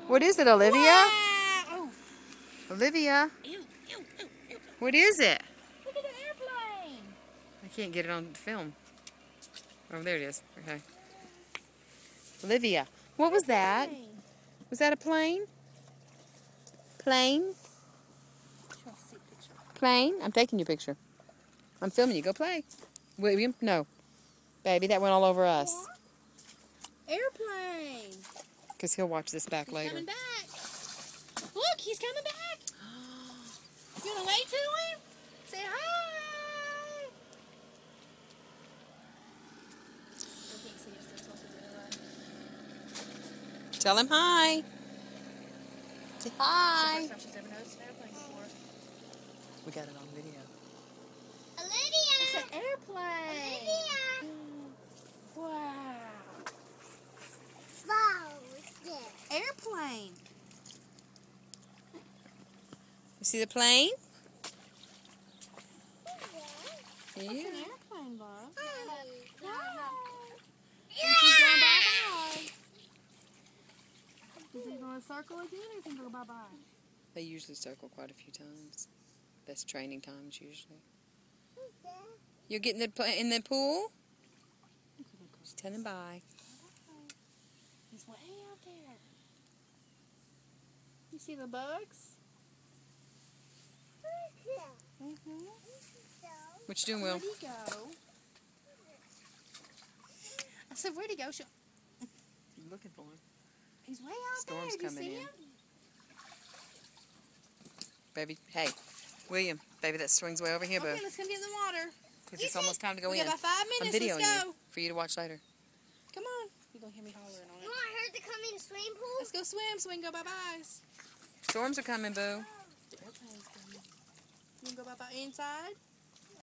What is it, Olivia? Wow. Olivia? Ew, ew, ew, ew. What is it? Look at the airplane. I can't get it on film. Oh, there it is. Okay. Olivia, what was that? Was that a plane? Plane? Plane? I'm taking your picture. I'm filming you. Go play. William? No. Baby, that went all over us. Airplane. Because he'll watch this back later. Coming back. Look, he's coming back. You want to wave to him? Say hi. Tell him hi. Say hi. We got it on video. Olivia! It's an airplane. Olivia! Wow. Wow, what's this? Airplane. You see the plane? It's an Yeah. airplane, Bob. Yeah. He's going bye-bye. Is he going to circle again or is he going to go bye-bye? They usually circle quite a few times. That's training times usually. You're getting in the pool? Just tell him bye. He's way out there. You see the bugs? Mm-hmm. What you doing, Will? Where'd he go? I said, where'd he go? I'm looking for him. He's way out Storm's there. coming Do you see in. him? Baby, hey. William, baby, that swing's way over here, boo. Okay, let's come get in the water. Because it's almost time to go We in. got about 5 I'm minutes. videoing Let's go. you for you to watch later. Come on. You're going to hear me hollering on You it. want her to come in the swimming pool? Let's go swim so we can go bye-byes. Storms are coming, boo. The airplane's coming. You can go bye-bye inside?